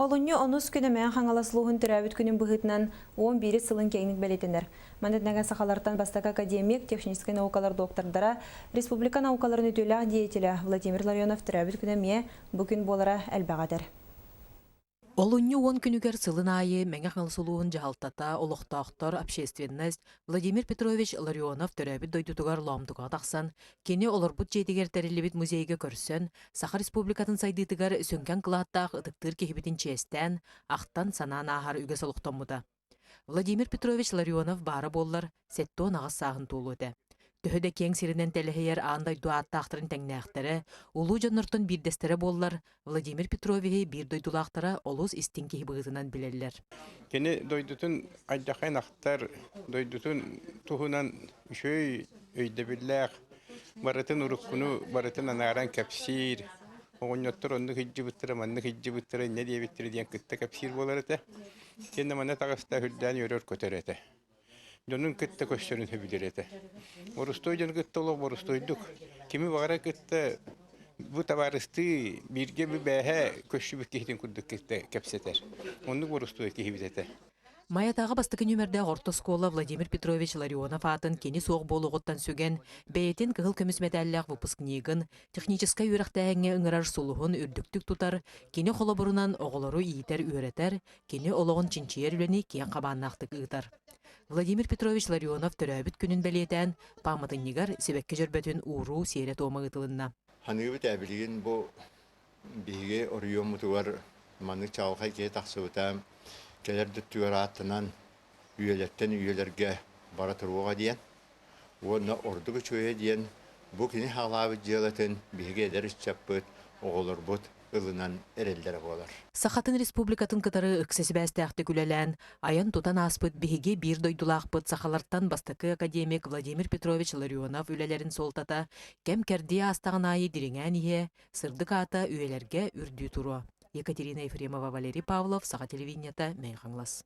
Олуньо онус күнемен хаңаласлуғын түрәбіт күнін бұғытынан 11 сылын кейінік бәлетінер. Мандетнеген сақалардан бастық академик, технический наукалар доктордара, республика наукаларын өтілі деятелі Владимир Ларионов түрәбіт күнеме бүгін болара әлбәғадыр. Олуньо 10 күнігер сылын айы мәңі қаңылсылуын жағалтата олықтақтар общественность Владимир Петрович Ларионов түрәбіт дойдутугар ломдуға тақсан, кені оларбут жейдігер тәрелебет музейге көрсін, Саха Республикатын сайдытыгар сөнкен қылаттақ ұтықтыр кехібетін честен, ақтан санан ағар үге солықтамыда. Владимир Петрович Ларионов бары боллар, сәтті нағыз сағын толуды. Төһөдө кең сиринен телехейер андай дуаттақтырын тәңнәқтері, улу жаныртын бірдестері боллар, Владимир Петровичи бір дойдулақтары олуз истинки бұғытынан білелер. Кені дойдутун айдақайн ақтар, дойдутун туғынан үшөй өйдебілләқ, барытын ұрыққыну, барытын анағаран кәпсир, оғынyottар онны хиджи бұттыры, манны хиджи бұттыры, не дейбеттірі дейін күтті кәпсир болар әті. Кені мана тағыста хүлдән өрөр көтер әті. Донун кытта көштерін хөбілер әті. Орыстойден кытта олық орыстойдық. Кеми бағара кытта bu tabarısты birge bir bәһә көшшүбүк кехтен күрдүк кепсетер. Онны борусту кехибитете. Маятағы бастықы нөмірді орта скола Владимир Петрович Ларионов атын кені соғы болуғыттан сөген бәйетін кығыл көміс медаллях выпускнигін, техническай үйрақтайыңа ұңырар сұлығын үрдіктік тұтар, кені қолы бұрынан оғылыру иетер үйретер, кені олығын чинчиер үлені кен қабаннақтық ұйтар. Владимир Петрович Ларионов түрәбіт күнін бәлетен, памытын негар себекке жүрбәтін ұру сейрет омы ұтылынна. Hanıbı təbiliğin bu bilgi oraya mutuvar manık çağıqay ki taqsıvıtam keler düttüyor attınan üyelerden üyelerge baratırığa diyen ona ordugu çöye diyen bu kini halavi cilatın bilgi ederiz çapıt oğulur bud ılınan ereldere bolar. Сахатын республикатын кытары ыксесі бәстәқті күлелән, аян тутан аспыт бігеге бір дойдулақпыт сахаларттан бастықы академик Владимир Петрович Ларионов үлелерін солтата, кәм кәрді астағын айы диреңән ие, сырдық ата үйелерге үрді тұру. Екатерина Ефремова, Валерий Павлов, Саха телевидениета, Мейханглас.